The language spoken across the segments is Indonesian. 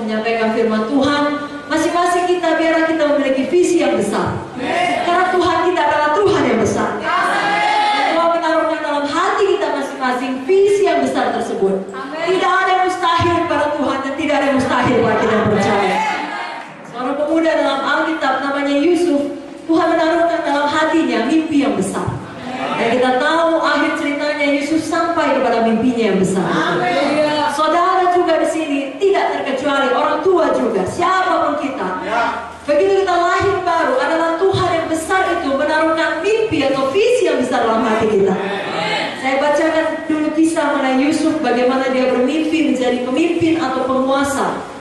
menyampaikan firman Tuhan, masing-masing kita biarlah kita memiliki visi yang besar. Karena Tuhan kita adalah Tuhan yang besar. Tuhan menaruhkan dalam hati kita masing-masing visi yang besar tersebut. Tidak ada yang mustahil kepada Tuhan dan tidak ada yang mustahil bagi kita yang percaya. Seorang pemuda dalam Alkitab namanya Yusuf, Tuhan menaruhkan dalam hatinya mimpi yang besar. Dan kita tahu akhir ceritanya Yusuf sampai kepada mimpinya yang besar. Saudara juga di sini tidak terkecuali, orang tua juga, siapapun kita. Begitu kita lahir baru, adalah Tuhan yang besar itu menaruhkan mimpi atau visi yang besar dalam hati kita. Saya bacakan dulu kisah mengenai Yusuf, bagaimana dia bermimpi menjadi pemimpin atau penguasa.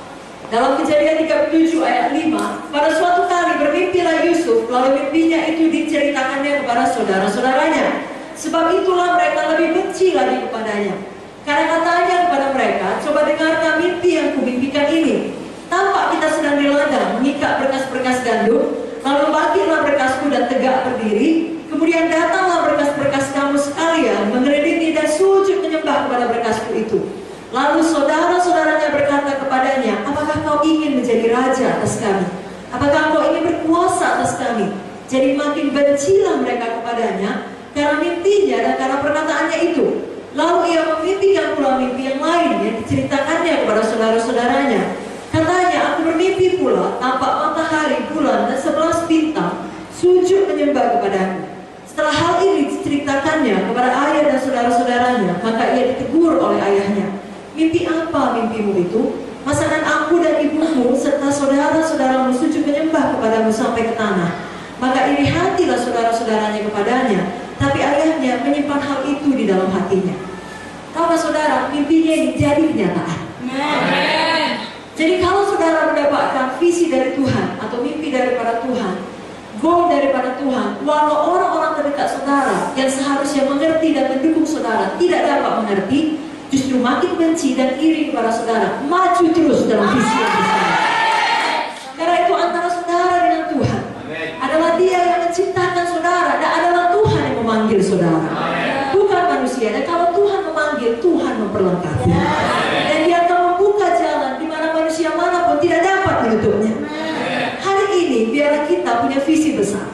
Dalam Kejadian 37 ayat 5, pada suatu kali bermimpilah Yusuf, lalu mimpinya itu diceritakannya kepada saudara-saudaranya. Sebab itulah mereka lebih benci lagi kepadanya. Karena katanya kepada mereka, coba dengarkan mimpi yang kumimpikan ini. Tampak kita sedang di ladang mengikat berkas-berkas gandum, lalu bangkitlah berkasku dan tegak berdiri. Kemudian datanglah berkas-berkas kamu sekalian mengeredini dan sujud menyembah kepada berkasku itu. Lalu saudara-saudaranya berkata kepadanya, apakah kau ingin menjadi raja atas kami? Apakah kau ingin berkuasa atas kami? Jadi makin bencilah mereka kepadanya karena mimpinya dan karena perkataannya itu. Lalu ia memimpikan pula mimpi yang lain yang diceritakannya kepada saudara-saudaranya. Katanya, aku bermimpi pula, tampak matahari, bulan, dan 11 bintang sujud menyembah kepadaku. Setelah hal ini diceritakannya kepada ayah dan saudara-saudaranya, maka ia ditegur oleh ayahnya. Mimpi apa mimpimu itu? Masakan aku dan ibumu serta saudara-saudaramu sujud menyembah kepadamu sampai ke tanah. Maka iri hatilah saudara-saudaranya kepadanya, tapi ayahnya menyimpan hal itu di dalam hatinya. Tahukah saudara, mimpinya ini jadi kenyataan. Jadi kalau saudara mendapatkan visi dari Tuhan atau mimpi daripada Tuhan, goal daripada Tuhan, walau orang-orang terdekat saudara yang seharusnya mengerti dan mendukung saudara tidak dapat mengerti, justru makin benci dan iri kepada saudara, maju terus dalam visi yang besar. Karena itu antara saudara dengan Tuhan adalah Dia yang menciptakan saudara dan adalah Tuhan yang memanggil saudara, bukan manusia. Dan kalau Tuhan memanggil, Tuhan memperlengkapi. Dan Dia akan membuka jalan di mana manusia manapun tidak dapat menutupnya. Hari ini biarlah kita punya visi besar.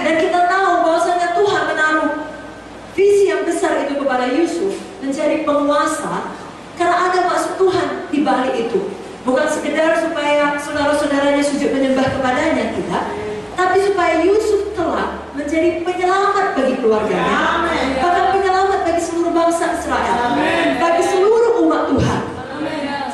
Dan kita tahu bahwasanya Tuhan menaruh visi yang besar itu kepada Yusuf menjadi penguasa karena ada maksud Tuhan di balik itu. Bukan sekedar supaya saudara-saudaranya sujud menyembah kepadanya, tidak, tapi supaya Yusuf telah menjadi penyelamat bagi keluarganya, bahkan penyelamat bagi seluruh bangsa Israel, bagi seluruh umat Tuhan.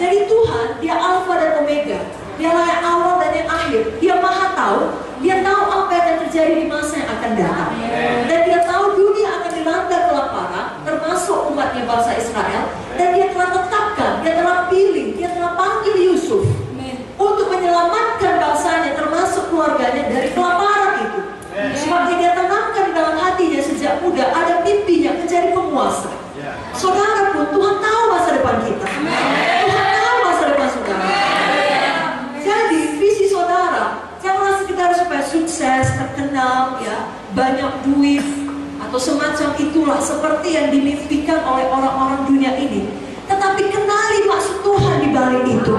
Jadi Tuhan, Dia Alfa dan Omega, Dialah yang awal dan yang akhir. Dia Maha tahu, Dia tahu apa yang akan terjadi di masa yang akan datang. Dan Dia tahu dunia akan dilanda kelaparan, termasuk umatnya bangsa Israel. Dan Dia telah tetapkan, Dia telah pilih, Dia telah panggil Yusuf untuk menyelamatkan bangsanya, termasuk keluarganya dari kelaparan itu. Sebab Dia tanamkan di dalam hatinya sejak muda ada mimpinya menjadi penguasa. Saudara pun, Tuhan tahu masa depan kita. Tuhan tahu masa depan saudara. Jadi visi saudara janganlah sekedar supaya sukses, terkenal, ya, banyak duit atau semacam itulah seperti yang dimimpikan oleh orang-orang dunia ini. Tetapi kenali maksud Tuhan di balik itu,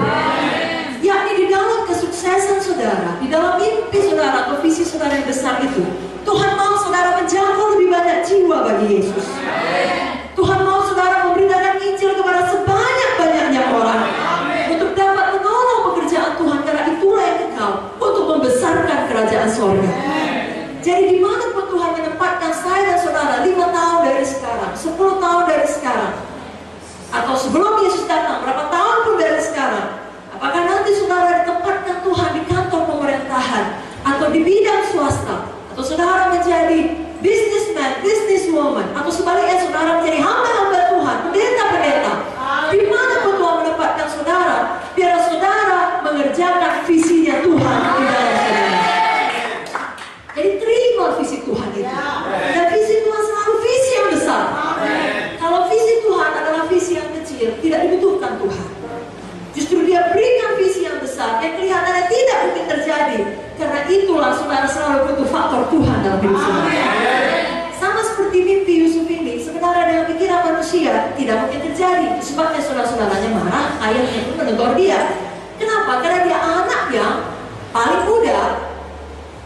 yakni di dalam kesuksesan saudara, di dalam mimpi saudara atau visi saudara yang besar itu, Tuhan mau saudara menjangkau lebih banyak jiwa bagi Yesus. Tuhan mau saudara memberitakan Injil kepada sebanyak-banyaknya orang untuk dapat menolong pekerjaan Tuhan, karena itulah yang kekal untuk membesarkan kerajaan sorga. Jadi dimanapun Tuhan menempatkan saya dan saudara 5 tahun dari sekarang, 10 tahun dari sekarang, atau sebelum Yesus datang, berapa tahun pun dari sekarang, apakah nanti saudara ditempatkan Tuhan di kantor pemerintahan atau di bidang swasta, atau saudara menjadi businessman, businesswoman, atau sebaliknya saudara menjadi hamba-hamba Tuhan, pendeta-pendeta, dimanapun Tuhan menempatkan saudara, biar saudara mengerjakan visinya Tuhan di dalam saudara. Jadi terima visi Tuhan itu. Dan visi Tuhan selalu visi yang besar. Kalau visi Tuhan adalah visi yang kecil, tidak dibutuhkan Tuhan. Justru Dia berikan visi yang besar yang kelihatannya tidak mungkin terjadi. Karena itulah saudara selalu butuh faktor Tuhan dalam hidup saudara. Sama seperti mimpi Yusuf ini, sebenarnya dengan pikiran manusia tidak tidak mungkin terjadi. Sebabnya saudara-saudaranya marah, ayahnya pun menegur dia. Kenapa? Karena dia anak yang paling muda.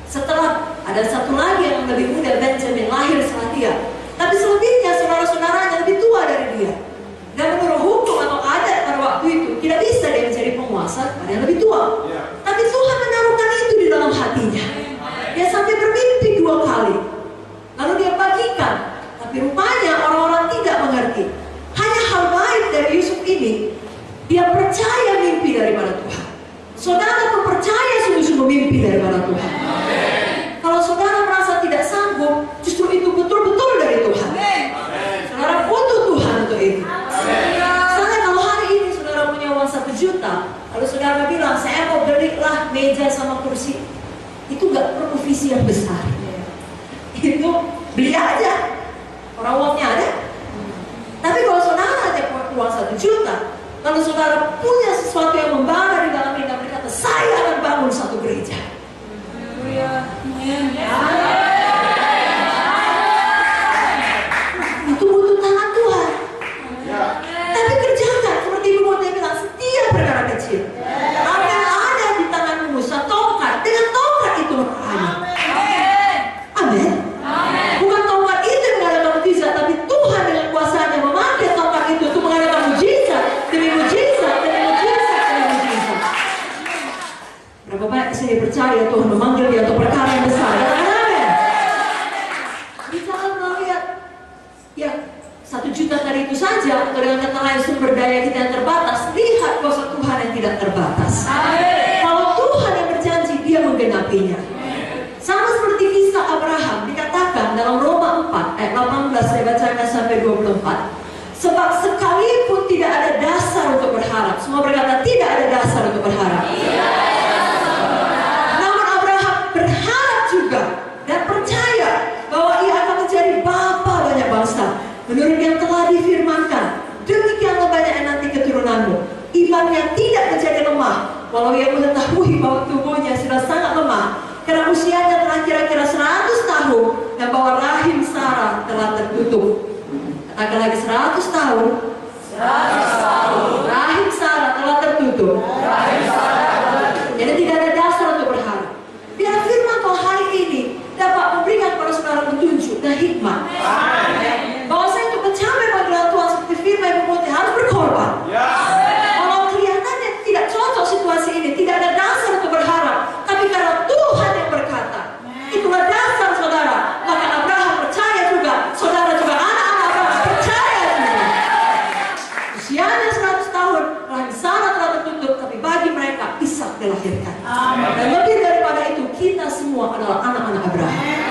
Setelah ada satu lagi yang lebih muda, Benjamin, lahir setelah dia. Tapi selebihnya saudara-saudaranya lebih tua dari dia. Dan menurut hukum atau adat pada waktu itu, tidak bisa dia menjadi penguasa pada yang lebih tua. Tapi Tuhan menaruhkan itu di dalam hatinya. Dia sampai bermimpi 2 kali. Lalu dia bagikan. Tapi rupanya orang-orang tidak mengerti. Hanya hal baik dari Yusuf ini, dia percaya mimpi daripada Tuhan. Saudara pun percaya sungguh-sungguh mimpi daripada Tuhan. Kalau saudara merasa tidak sanggup, justru itu betul-betul dari Tuhan. Saudara butuh Tuhan untuk itu. Misalnya kalau hari ini saudara punya uang 1 juta, lalu saudara bilang, saya mau belilah meja sama kursi. Itu gak perlu visi yang besar. Itu beli aja. Orang uangnya ada. Tapi kalau saudara ada uang 1 juta, lalu saudara punya sesuatu yang membara di dalam hidup, berkata, saya akan bangun satu gereja. Itu butuh tangan Tuhan. Tapi kerjakan seperti Ibu Motia bilang, setiap perkara kecil. Apa yang ada di tanganmu, tongkat, dengan tongkat itu berani. Amin. Bukan tongkat itu yang mengadakan mujizat, tapi Tuhan dengan kuasanya memakai tongkat itu untuk mengadakan mujizat demi mujizat demi mujizat demi mujizat. Berapa banyak saya percaya Tuhan memanggil dia untuk perkara yang besar. Katakan amin. Jadi jangan melihat ya 1 juta dari itu saja, atau dengan kata lain sumber daya kita yang terbatas. Lihat kuasa Tuhan yang tidak terbatas. Kalau Tuhan yang berjanji, dia menggenapinya. Sama seperti kisah Abraham, dikatakan dalam Roma 4 ayat 18, saya bacakan sampai 24. Sebab sekalipun tidak ada dasar untuk berharap. Semua berkata tidak ada dasar untuk berharap. Namun Abraham berharap juga dan percaya bahwa ia akan menjadi bapa banyak bangsa. Menurut yang telah difirmankan, demikianlah banyaknya nanti keturunanmu. Imannya tidak menjadi lemah, walau ia mengetahui bahwa tubuhnya sudah sangat lemah. Karena usianya telah kira-kira 100 tahun dan bahwa rahim Sarah telah tertutup. Katakan lagi 100 tahun. 100 tahun. Rahim Sarah telah tertutup. Jadi tidak ada dasar untuk berharap. Biar firman Tuhan hari ini dapat memberikan kepada saudara petunjuk dan hikmat. Bahwa saya untuk mencapai panggilan Tuhan seperti firman Ibu Motia harus berkorban. Kalau kelihatannya tidak cocok situasi ini, tidak ada dasar untuk berharap. Tapi karena Tuhan yang berkata, itulah dasar saudara. Maka Abraham percaya juga, saudara juga anak-anak Abraham percaya juga. Usianya 100 tahun, rahim Sarah telah tertutup, tapi bagi mereka Ishak dilahirkan. Dan lebih daripada itu, kita semua adalah anak-anak Abraham.